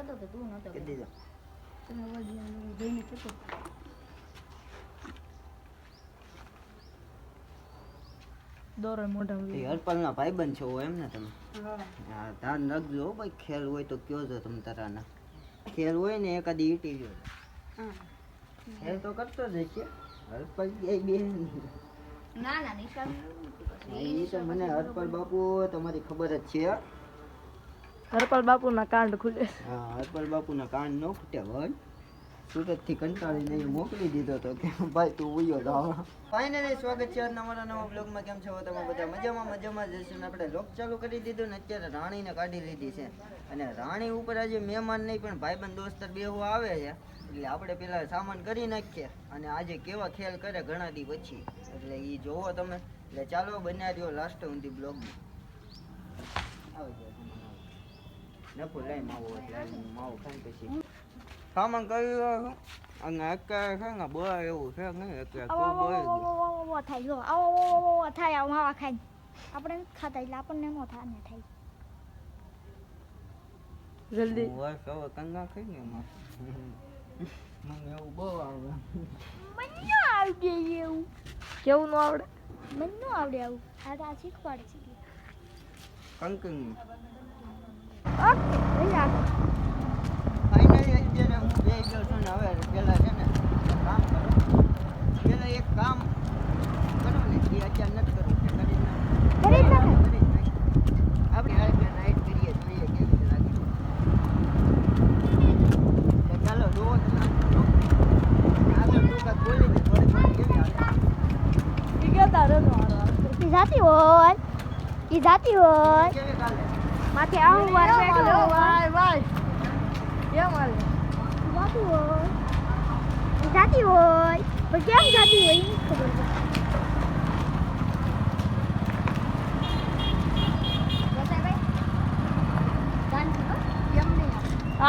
કહેતો તો તું નતો કહી દીધો. તમે વડિયાનું જોઈને કહેતો દોરો મોઢા એ હરપાલના ભાઈબંધ છો એમ ને તમે? હા હા, ધ્યાન રાખજો હો ભાઈ. ખેલ હોય તો કયો છો તમે તારાના. ખેલ હોય ને એકાદી ઈટી ગયો હા ખેલ તો કરતો જ છે. હરપાલ બે ના ના નિશાન એ તો મને હરપાલ બાપુ તમારી ખબર જ છે. હરપાલ બાપુના કાંડ ખુલે હા, હરપાલ બાપુના કાન ન ફૂટ્યા ભાઈ. સુરતથી કંટાળીને એ મોકલી દીધો તો કે ભાઈ તું ઉયો જાવ. ફાઇનલી સ્વાગત છે આજના મારા નવા બ્લોગમાં. કેમ છો તમે બધા? મજામાં જઈશું ને આપણે લોક ચાલુ કરી દીધું ને અત્યારે રાણીને કાઢી લીધી છે. અને રાણી ઉપર આજે મહેમાન નહીં પણ ભાઈબંધ દોસ્તર બેહવા આવે છે. એટલે આપણે પેલા સામાન કરી નાખીએ અને આજે કેવા ખેલ કરે ઘણા દી પછી. એટલે એ જોવો તમે. એટલે ચાલો બન્યા રહ્યો લાસ્ટ સુધી બ્લોગમાં. આવી જાય નફો લઈ માવો ખાઈ પછી સામાન કર્યું અને અત્યારે છે ને બહુ એવું છે નહીં અત્યારે ખૂબ બોલી થાય જો આવો થાય આવો માવા ખાઈ આપણે ખાતા એટલે આપણને નો થાય ને થાય જલ્દી વર્ષ હવે કંગા ખાઈ ને એમાં મને એવું બહુ આવે. મને આવડે એવું કેવું ન આવડે? મને ન આવડે આવું આ શીખવાડે છે કંકંગ ઓકે ફાઇનલી અત્યારે હું બે ગયો છું ને હવે પેલા છે ને કામ કરો. પેલા એક કામ કરો ને એ અત્યારે નથી કરવું છે કરી આપણે આજે નાઈટ કરીએ જોઈએ કેવી લાગે. તો ચાલો જોવો તમે આગળ ટૂંકા બોલીને થોડી કેવી હાલે. જાતી હોય કેવી કાલે માથે આવું વાર બેઠો વાય કેમ હાલે જાતી હોય પણ કેમ જાતી હોય એ ખબર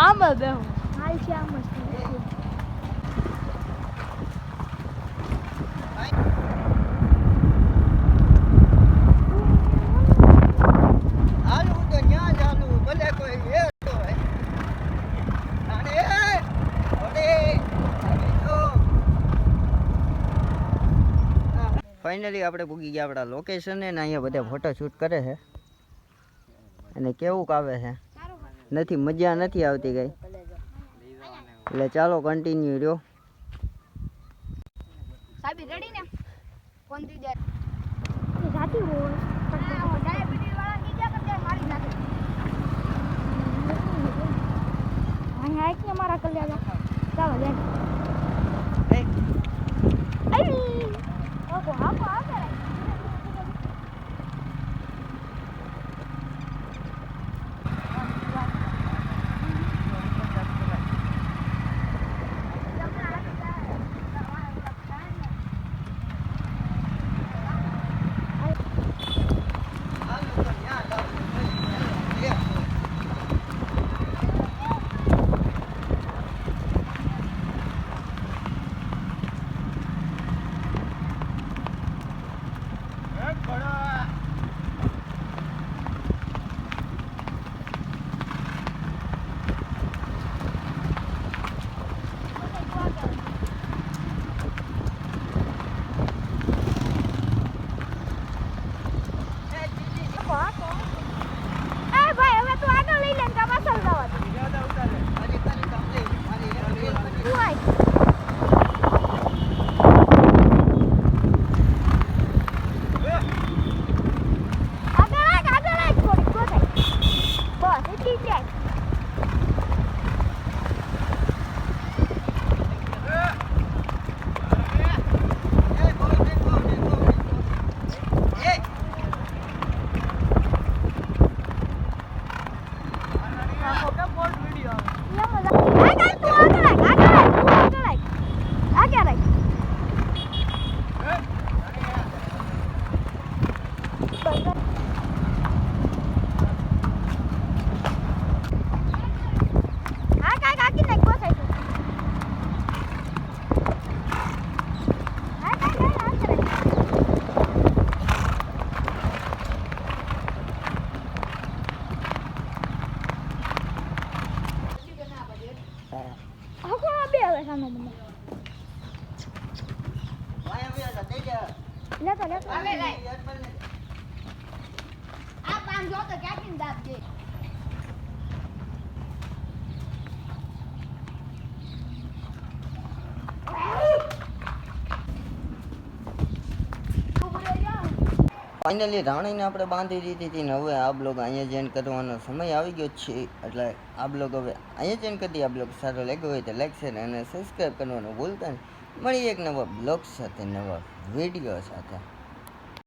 આમ જ હાલ છે આમ જ હાલું તો ન્યા જ હાલું ભલે કોઈ એ તો હોય. અને ફાઇનલી આપણે પૂગી ગયા આપણા લોકેશને ને અહીંયા બધા ફોટો શૂટ કરે છે અને કેવું આવે છે નથી મજા નથી આવતી કઈ. એટલે ચાલો કન્ટિન્યુ રહ્યો. સાબી રેડી ને ફોન દી દે જાતી હોય ડાયાબિટીસ વાળા ની ક્યાં કરતે મારી નાખે અહીં આઈ કે મારા કલ્યા ચાલો લે આઈ ઓકો આપો આવે કાનો મને વાય આવ્યા હતા દઈ જા લેતો લેતો હવે લઈ આ પાન જો તો ક્યાંથી દાબ દે ફાઇનલી રાણીને આપણે બાંધી દીધી હતી ને હવે આ બ્લોગ અહીંયા જ એન્ડ કરવાનો સમય આવી ગયો છે એટલે આ બ્લોગ હવે અહીંયા જ એન્ડ કરી દઈએ. આ બ્લોગ સારો લાગ્યો હોય તો લાઈક શેર અને સબસ્ક્રાઈબ કરવાનું ભૂલતા નહીં. મળીએ એક નવા બ્લોગ સાથે નવા વિડીયો સાથે.